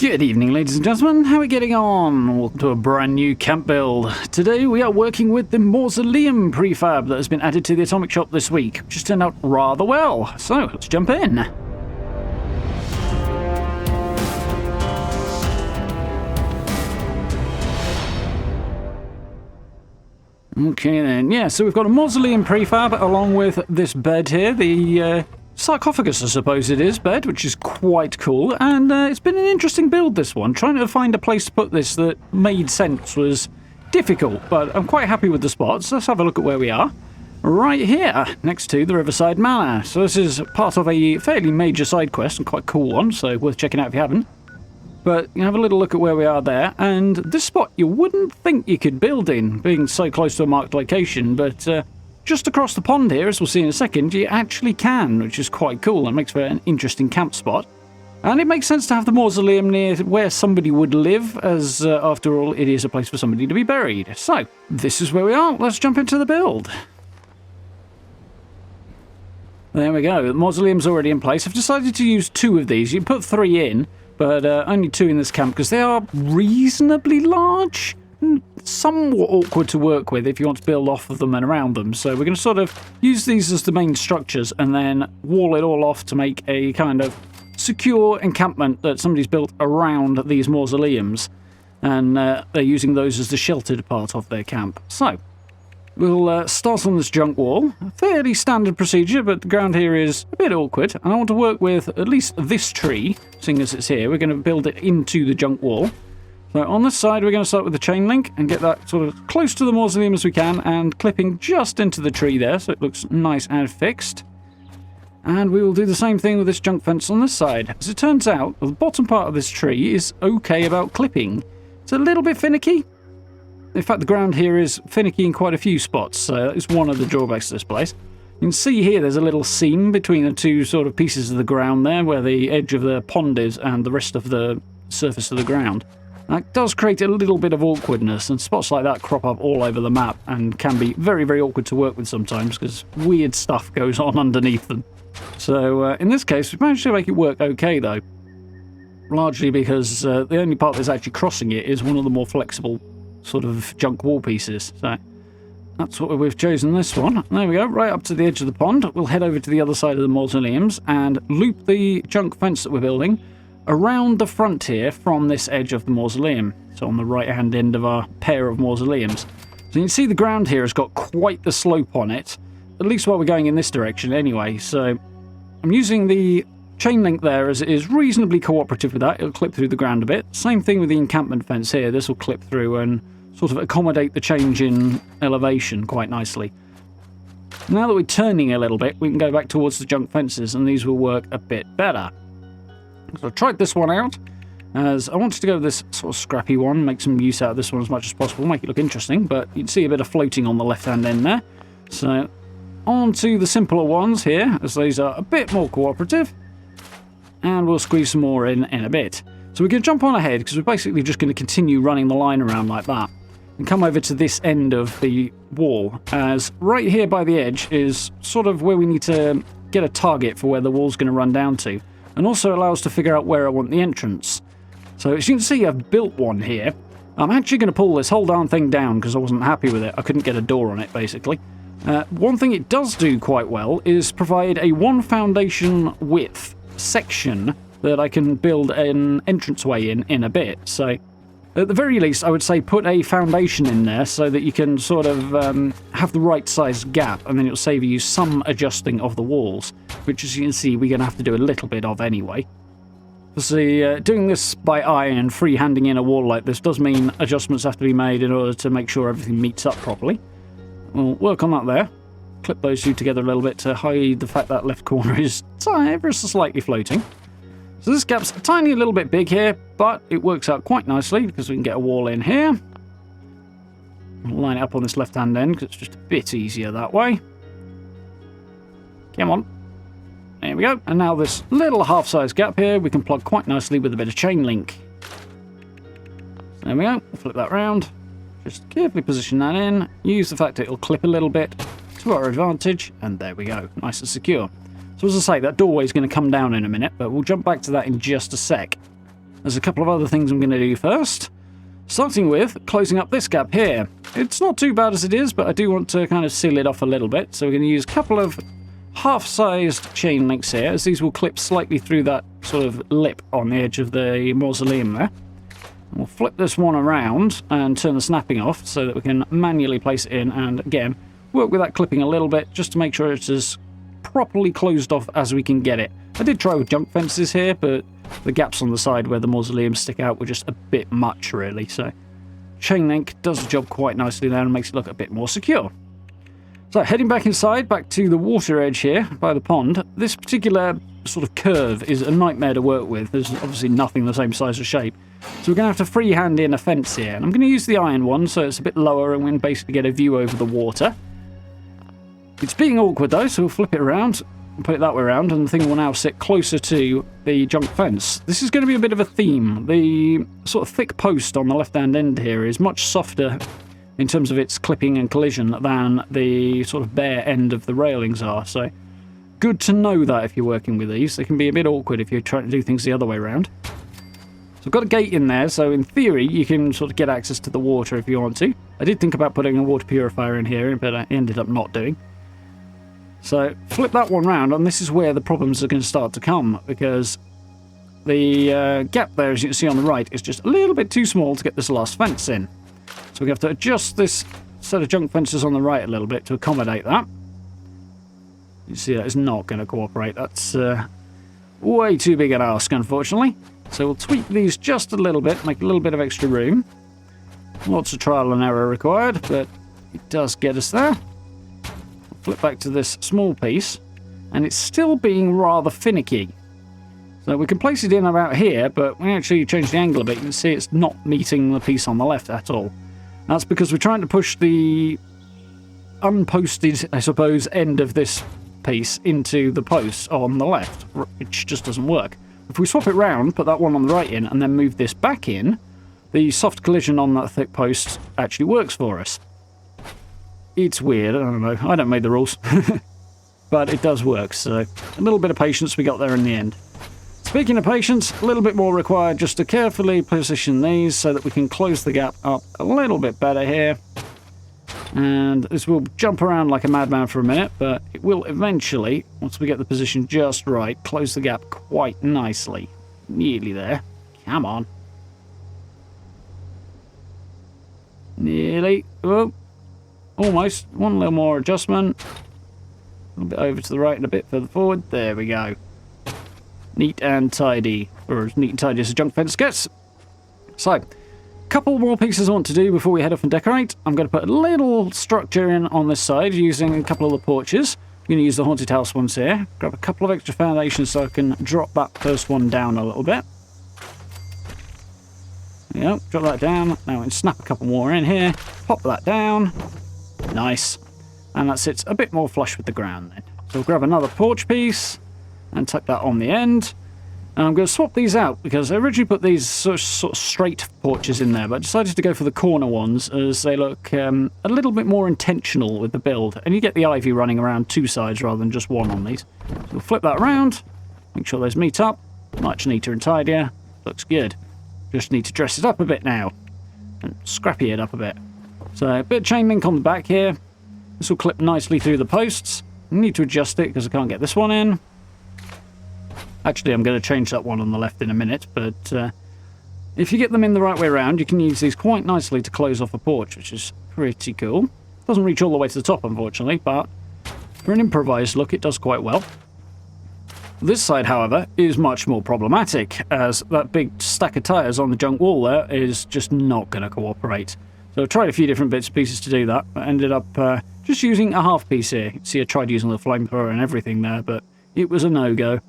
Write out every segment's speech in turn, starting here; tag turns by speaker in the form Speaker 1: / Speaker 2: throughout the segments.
Speaker 1: Good evening, ladies and gentlemen. How are we getting on? Welcome to a brand new camp build. Today we are working with the Mausoleum prefab that has been added to the Atomic Shop this week, which has turned out rather well. So let's jump in. Okay then, yeah, so we've got a Mausoleum prefab along with this bed here, the sarcophagus, I suppose it is, bed, which is quite cool, and it's been an interesting build, this one. Trying to find a place to put this that made sense was difficult, but I'm quite happy with the spots. Let's have a look at where we are. Right here, next to the Riverside Manor. So this is part of a fairly major side quest, and quite a cool one, so worth checking out if you haven't. But you have a little look at where we are there, and this spot you wouldn't think you could build in, being so close to a marked location, but just across the pond here, as we'll see in a second, you actually can, which is quite cool and makes for an interesting camp spot. And it makes sense to have the mausoleum near where somebody would live, as after all, it is a place for somebody to be buried. So, this is where we are. Let's jump into the build. There we go. The mausoleum's already in place. I've decided to use 2 of these. You can put 3 in, but only 2 in this camp because they are reasonably large. Somewhat awkward to work with if you want to build off of them and around them. So we're going to sort of use these as the main structures and then wall it all off to make a kind of secure encampment that somebody's built around these mausoleums. And they're using those as the sheltered part of their camp. So we'll start on this junk wall. A fairly standard procedure, but the ground here is a bit awkward. And I want to work with at least this tree, seeing as it's here. We're going to build it into the junk wall. So on this side, we're going to start with the chain link and get that sort of close to the mausoleum as we can and clipping just into the tree there so it looks nice and fixed. And we will do the same thing with this junk fence on this side. As it turns out, the bottom part of this tree is okay about clipping. It's a little bit finicky. In fact, the ground here is finicky in quite a few spots, so that is one of the drawbacks to this place. You can see here there's a little seam between the 2 sort of pieces of the ground there where the edge of the pond is and the rest of the surface of the ground. That does create a little bit of awkwardness, and spots like that crop up all over the map and can be very, very awkward to work with sometimes because weird stuff goes on underneath them. So in this case, we've managed to make it work okay though. Largely because the only part that's actually crossing it is one of the more flexible sort of junk wall pieces. So that's what we've chosen this one. There we go, right up to the edge of the pond. We'll head over to the other side of the mausoleums and loop the junk fence that we're building around the front here from this edge of the mausoleum. So on the right hand end of our pair of mausoleums. So you can see the ground here has got quite the slope on it, at least while we're going in this direction anyway. So I'm using the chain link there as it is reasonably cooperative with that. It'll clip through the ground a bit. Same thing with the encampment fence here. This will clip through and sort of accommodate the change in elevation quite nicely. Now that we're turning a little bit, we can go back towards the junk fences and these will work a bit better. So I tried this one out, as I wanted to go with this sort of scrappy one, make some use out of this one as much as possible, make it look interesting, but you can see a bit of floating on the left-hand end there. So on to the simpler ones here, as these are a bit more cooperative, and we'll squeeze some more in a bit. So we're going to jump on ahead, because we're basically just going to continue running the line around like that, and come over to this end of the wall, as right here by the edge is sort of where we need to get a target for where the wall's going to run down to. And also allow us to figure out where I want the entrance. So as you can see, I've built one here. I'm actually going to pull this whole darn thing down because I wasn't happy with it. I couldn't get a door on it, basically. One thing it does do quite well is provide a 1 foundation width section that I can build an entranceway in a bit. So at the very least, I would say put a foundation in there so that you can sort of have the right size gap, and then it'll save you some adjusting of the walls, which as you can see, we're going to have to do a little bit of anyway. See, doing this by eye and freehanding in a wall like this does mean adjustments have to be made in order to make sure everything meets up properly. We'll work on that there. Clip those 2 together a little bit to hide the fact that left corner is ever so slightly floating. So this gap's a tiny little bit big here, but it works out quite nicely because we can get a wall in here. Line it up on this left-hand end because it's just a bit easier that way. Come on. There we go. And now this little half-size gap here we can plug quite nicely with a bit of chain link. There we go. Flip that round. Just carefully position that in. Use the fact that it'll clip a little bit to our advantage. And there we go. Nice and secure. So as I say, that doorway is going to come down in a minute, but we'll jump back to that in just a sec. There's a couple of other things I'm going to do first. Starting with closing up this gap here. It's not too bad as it is, but I do want to kind of seal it off a little bit. So we're going to use a couple of half-sized chain links here, as these will clip slightly through that sort of lip on the edge of the mausoleum there. We'll flip this one around and turn the snapping off so that we can manually place it in, and again, work with that clipping a little bit just to make sure it's as properly closed off as we can get it. I did try with junk fences here, but the gaps on the side where the mausoleums stick out were just a bit much, really. So chain link does the job quite nicely there and makes it look a bit more secure. So heading back inside, back to the water edge here by the pond. This particular sort of curve is a nightmare to work with. There's obviously nothing the same size or shape. So we're going to have to freehand in a fence here. And I'm going to use the iron one so it's a bit lower and we can basically get a view over the water. It's being awkward though, so we'll flip it around. Put it that way around, and the thing will now sit closer to the junk fence. This is going to be a bit of a theme. The sort of thick post on the left-hand end here is much softer in terms of its clipping and collision than the sort of bare end of the railings are. So good to know that if you're working with these. They can be a bit awkward if you're trying to do things the other way around. So I've got a gate in there, so in theory you can sort of get access to the water if you want to. I did think about putting a water purifier in here, but I ended up not doing. So flip that one round, and this is where the problems are going to start to come, because the gap there, as you can see on the right, is just a little bit too small to get this last fence in. So we have to adjust this set of junk fences on the right a little bit to accommodate that. You see that is not going to cooperate. That's way too big an ask, unfortunately. So we'll tweak these just a little bit, make a little bit of extra room. Lots of trial and error required, but it does get us there. Flip back to this small piece, and it's still being rather finicky. So we can place it in about here, but when you actually change the angle a bit, you can see it's not meeting the piece on the left at all. That's because we're trying to push the unposted, I suppose, end of this piece into the post on the left, which just doesn't work. If we swap it round, put that one on the right in, and then move this back in, the soft collision on that thick post actually works for us. It's weird, I don't know, I don't make the rules. But it does work, so a little bit of patience we got there in the end. Speaking of patience, a little bit more required just to carefully position these so that we can close the gap up a little bit better here. And this will jump around like a madman for a minute, but it will eventually, once we get the position just right, close the gap quite nicely. Nearly there. Come on. Nearly. Oh. Almost. One little more adjustment. A little bit over to the right and a bit further forward. There we go. Neat and tidy. Or as neat and tidy as a junk fence gets. So, a couple more pieces I want to do before we head off and decorate. I'm going to put a little structure in on this side using a couple of the porches. I'm going to use the haunted house ones here. Grab a couple of extra foundations so I can drop that first one down a little bit. Yep, drop that down. Now we can snap a couple more in here. Pop that down. Nice. And that sits a bit more flush with the ground then. So we'll grab another porch piece and tuck that on the end. And I'm going to swap these out because I originally put these sort of straight porches in there, but I decided to go for the corner ones as they look a little bit more intentional with the build. And you get the ivy running around two sides rather than just one on these. So we'll flip that around, make sure those meet up. Much neater and tidier. Looks good. Just need to dress it up a bit now and scrappy it up a bit. So a bit of chain link on the back here. This will clip nicely through the posts. I need to adjust it because I can't get this one in. Actually, I'm going to change that one on the left in a minute, but if you get them in the right way around, you can use these quite nicely to close off a porch, which is pretty cool. Doesn't reach all the way to the top, unfortunately, but for an improvised look, it does quite well. This side, however, is much more problematic, as that big stack of tyres on the junk wall there is just not going to cooperate. So I tried a few different bits and pieces to do that, but ended up just using a half piece here. You can see I tried using the flamethrower and everything there, but it was a no-go.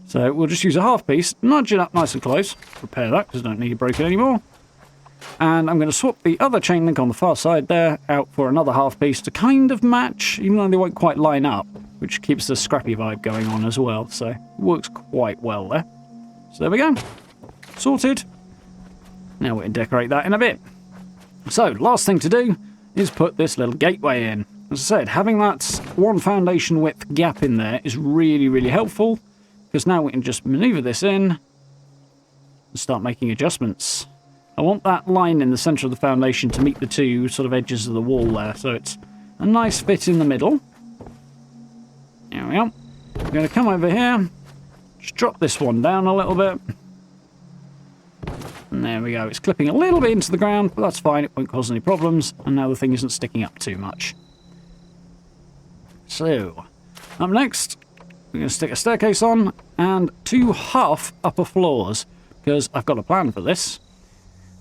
Speaker 1: So we'll just use a half piece, nudge it up nice and close, repair that because I don't need to break it anymore. And I'm going to swap the other chain link on the far side there out for another half piece to kind of match, even though they won't quite line up, which keeps the scrappy vibe going on as well. So it works quite well there. So there we go. Sorted. Now we can decorate that in a bit. So last thing to do is put this little gateway in. As I said, having that one foundation width gap in there is really, really helpful, because now we can just maneuver this in, and start making adjustments. I want that line in the centre of the foundation to meet the two sort of edges of the wall there, so it's a nice fit in the middle. There we go. I'm going to come over here, just drop this one down a little bit. And there we go. It's clipping a little bit into the ground, but that's fine. It won't cause any problems. And now the thing isn't sticking up too much. So, up next, we're going to stick a staircase on and 2 half upper floors, because I've got a plan for this.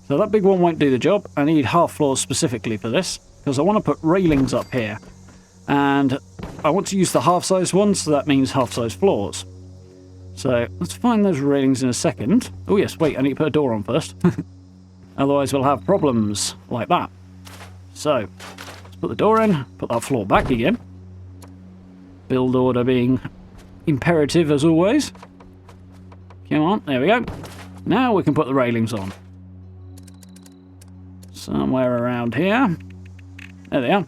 Speaker 1: So that big one won't do the job. I need half floors specifically for this, because I want to put railings up here. And I want to use the half-size ones, so that means half-size floors. So let's find those railings in a second. Oh yes, wait, I need to put a door on first. Otherwise we'll have problems like that. So, let's put the door in, put that floor back again. Build order being imperative as always. Come on, there we go. Now we can put the railings on. Somewhere around here. There they are.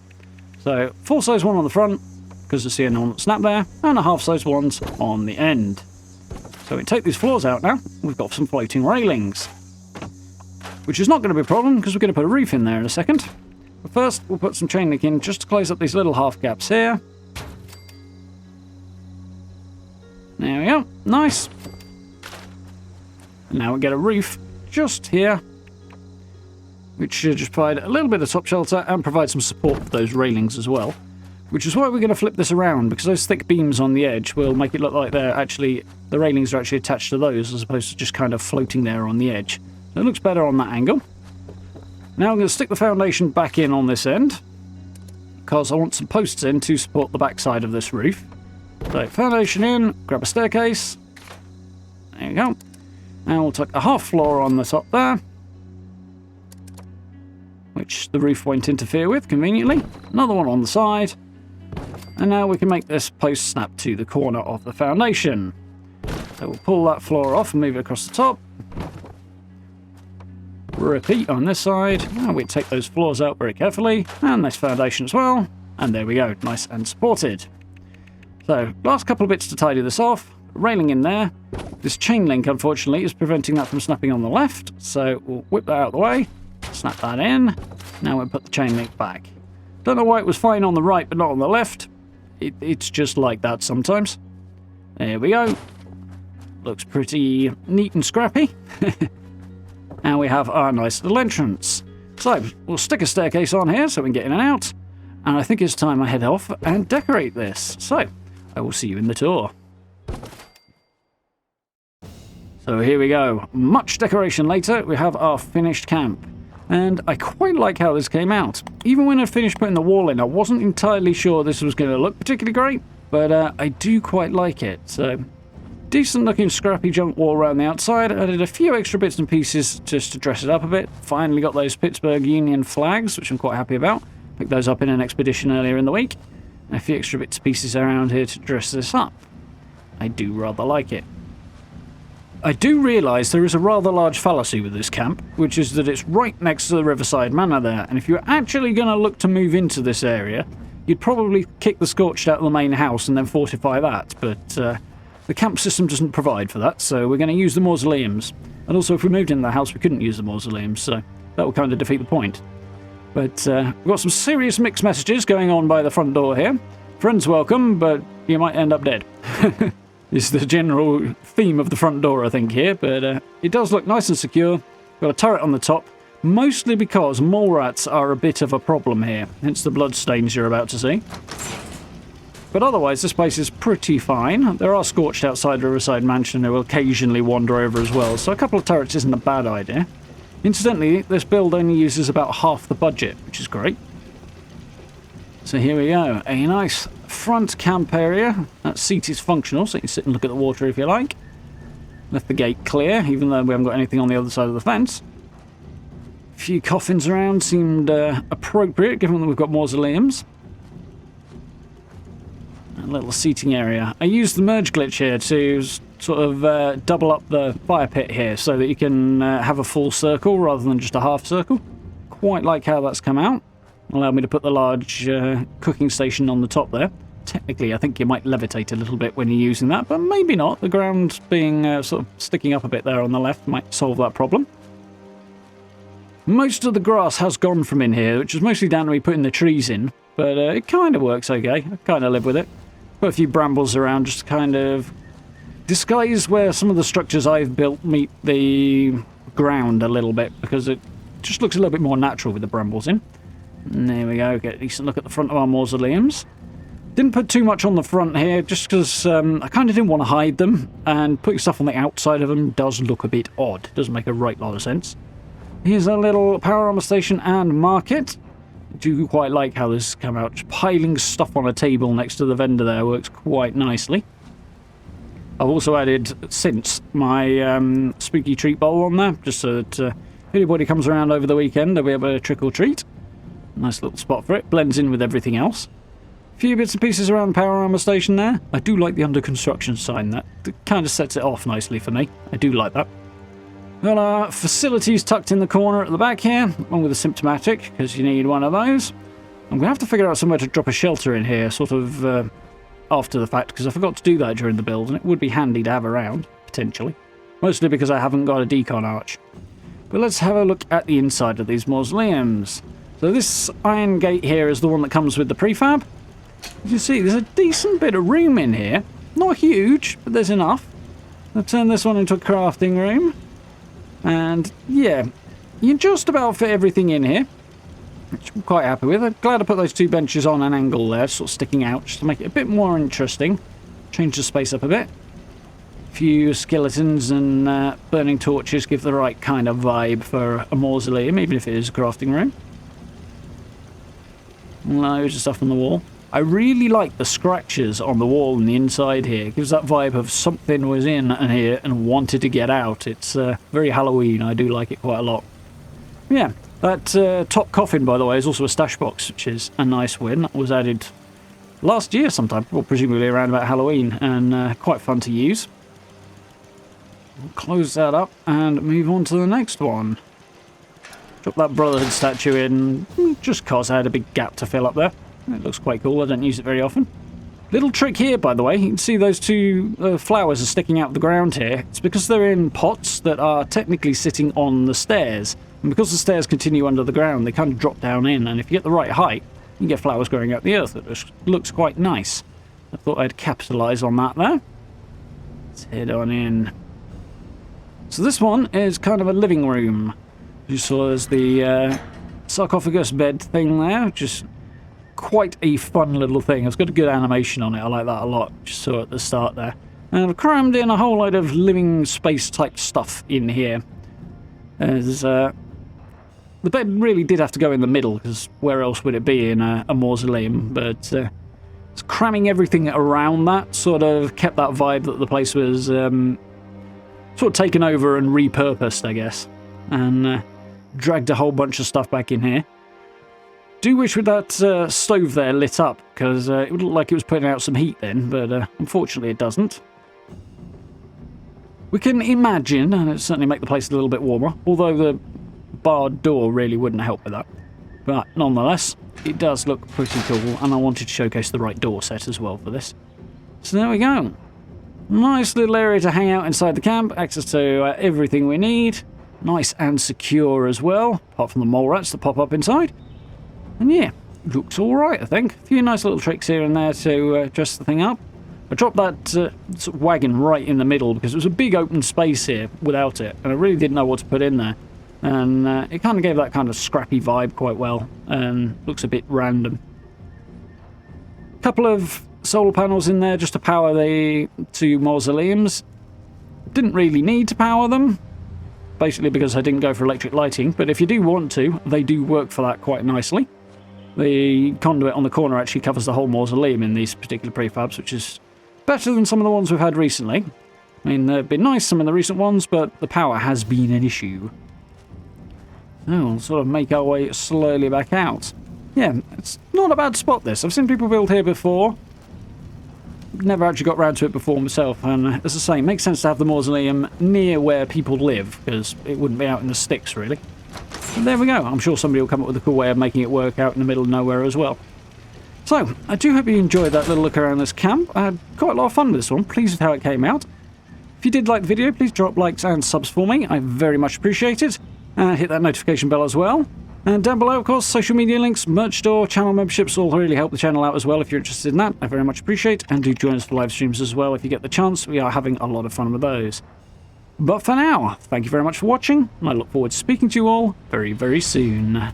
Speaker 1: So, full-size one on the front, because the Xion will snap there, and a half-size ones on the end. So we take these floors out now. We've got some floating railings, which is not going to be a problem because we're going to put a roof in there in a second. But first, we'll put some chain link in just to close up these little half gaps here. There we go. Nice. And now we get a roof just here, which should just provide a little bit of top shelter and provide some support for those railings as well. Which is why we're going to flip this around, because those thick beams on the edge will make it look like the railings are actually attached to those, as opposed to just kind of floating there on the edge. So it looks better on that angle. Now I'm going to stick the foundation back in on this end, because I want some posts in to support the back side of this roof. So foundation in, grab a staircase. There you go. Now we'll take a half floor on the top there, which the roof won't interfere with conveniently. Another one on the side. And now we can make this post snap to the corner of the foundation. So we'll pull that floor off and move it across the top. Repeat on this side. Now we take those floors out very carefully. And this foundation as well. And there we go, nice and supported. So, last couple of bits to tidy this off. Railing in there. This chain link, unfortunately, is preventing that from snapping on the left. So we'll whip that out of the way. Snap that in. Now we'll put the chain link back. Don't know why it was fine on the right but not on the left. It's just like that sometimes. There we go. Looks pretty neat and scrappy. And we have our nice little entrance. So, we'll stick a staircase on here so we can get in and out. And I think it's time I head off and decorate this. So, I will see you in the tour. So here we go. Much decoration later, we have our finished camp. And I quite like how this came out. Even when I finished putting the wall in, I wasn't entirely sure this was going to look particularly great, but I do quite like it. So, decent looking scrappy junk wall around the outside. I did a few extra bits and pieces just to dress it up a bit. Finally got those Pittsburgh Union flags, which I'm quite happy about. Picked those up in an expedition earlier in the week. And a few extra bits and pieces around here to dress this up. I do rather like it. I do realise there is a rather large fallacy with this camp, which is that it's right next to the Riverside Manor there, and if you're actually going to look to move into this area, you'd probably kick the scorched out of the main house and then fortify that, but the camp system doesn't provide for that, so we're going to use the mausoleums. And also, if we moved into the house, we couldn't use the mausoleums, so that would kind of defeat the point. But we've got some serious mixed messages going on by the front door here. Friends welcome, but you might end up dead. Is the general theme of the front door, I think, here. But it does look nice and secure. Got a turret on the top, mostly because mole rats are a bit of a problem here, hence the blood stains you're about to see. But otherwise, this place is pretty fine. There are scorched outside Riverside Mansion who will occasionally wander over as well, so a couple of turrets isn't a bad idea. Incidentally, this build only uses about half the budget, which is great. So here we go, a nice front camp area. That seat is functional, so you can sit and look at the water if you like. Left the gate clear, even though we haven't got anything on the other side of the fence. A few coffins around seemed appropriate, given that we've got mausoleums. A little seating area. I used the merge glitch here to sort of double up the fire pit here, so that you can have a full circle rather than just a half circle. Quite like how that's come out. Allowed me to put the large cooking station on the top there. technically I think you might levitate a little bit when you're using that, but maybe not. The ground being sort of sticking up a bit there on the left might solve that problem. Most of the grass has gone from in here, which is mostly down to me putting the trees in, but it kind of works okay. I kind of live with it. Put a few brambles around just to kind of disguise where some of the structures I've built meet the ground a little bit, because it just looks a little bit more natural with the brambles in. And there we go, get a decent look at the front of our mausoleums. Didn't put too much on the front here, just because I kind of didn't want to hide them, and putting stuff on the outside of them does look a bit odd. Doesn't make a right lot of sense. Here's a little power armor station and market. I do quite like how this has come out. Just piling stuff on a table next to the vendor there works quite nicely. I've also added, since, my spooky treat bowl on there, just so that if anybody comes around over the weekend, they'll be able to trick or treat. Nice little spot for it. Blends in with everything else. A few bits and pieces around the power armor station there. I do like the under construction sign. That kind of sets it off nicely for me. I do like that. Got our facilities tucked in the corner at the back here, along with the symptomatic, because you need one of those. I'm going to have to figure out somewhere to drop a shelter in here, sort of after the fact, because I forgot to do that during the build, and it would be handy to have around, potentially. Mostly because I haven't got a decon arch. But let's have a look at the inside of these mausoleums. So this iron gate here is the one that comes with the prefab. As you see, there's a decent bit of room in here. Not huge, but there's enough. I'll turn this one into a crafting room. And yeah, you just about fit everything in here, which I'm quite happy with. I'm glad I put those two benches on an angle there, sort of sticking out, just to make it a bit more interesting. Change the space up a bit. A few skeletons and burning torches give the right kind of vibe for a mausoleum, even if it is a crafting room. Loads of stuff on the wall. I really like the scratches on the wall and the inside here. It gives that vibe of something was in here and wanted to get out. It's very Halloween. I do like it quite a lot. Yeah, that top coffin, by the way, is also a stash box, which is a nice win. That was added last year sometime, or presumably around about Halloween, and quite fun to use. We'll close that up and move on to the next one. Drop that Brotherhood statue in, just cause I had a big gap to fill up there. It looks quite cool. I don't use it very often. Little trick here, by the way. You can see those two flowers are sticking out of the ground here. It's because they're in pots that are technically sitting on the stairs. And because the stairs continue under the ground, they kind of drop down in. And if you get the right height, you can get flowers growing out the earth. It looks quite nice. I thought I'd capitalise on that there. Let's head on in. So this one is kind of a living room. You saw there's the sarcophagus bed thing there, which is quite a fun little thing. It's got a good animation on it. I like that a lot. Just saw at the start there. And I've crammed in a whole load of living space type stuff in here. There's the bed really did have to go in the middle, because where else would it be in a mausoleum? But it's cramming everything around that sort of kept that vibe that the place was sort of taken over and repurposed, I guess. And dragged a whole bunch of stuff back in here. Do wish with that stove there lit up, because it would look like it was putting out some heat then, but unfortunately it doesn't. We can imagine, and it'd certainly make the place a little bit warmer, although the barred door really wouldn't help with that. But nonetheless, it does look pretty cool, and I wanted to showcase the right door set as well for this. So there we go. Nice little area to hang out inside the camp, access to everything we need. Nice and secure as well, apart from the mole rats that pop up inside. And yeah, looks alright, I think. A few nice little tricks here and there to dress the thing up. I dropped that sort of wagon right in the middle because it was a big open space here without it, and I really didn't know what to put in there. And it kind of gave that kind of scrappy vibe quite well, and looks a bit random. A couple of solar panels in there just to power the two mausoleums. Didn't really need to power them, basically because I didn't go for electric lighting, but if you do want to, they do work for that quite nicely. The conduit on the corner actually covers the whole mausoleum in these particular prefabs, which is better than some of the ones we've had recently. I mean, they've been nice, some of the recent ones, but the power has been an issue. Oh, we'll sort of make our way slowly back out. Yeah, it's not a bad spot, this. I've seen people build here before. Never actually got round to it before myself, and as I say, it makes sense to have the mausoleum near where people live, because it wouldn't be out in the sticks, really. But there we go. I'm sure somebody will come up with a cool way of making it work out in the middle of nowhere as well. So, I do hope you enjoyed that little look around this camp. I had quite a lot of fun with this one. Pleased with how it came out. If you did like the video, please drop likes and subs for me. I very much appreciate it. Hit that notification bell as well. And down below, of course, social media links, merch store, channel memberships all really help the channel out as well if you're interested in that. I very much appreciate. And do join us for live streams as well if you get the chance. We are having a lot of fun with those. But for now, thank you very much for watching. And I look forward to speaking to you all very, very soon.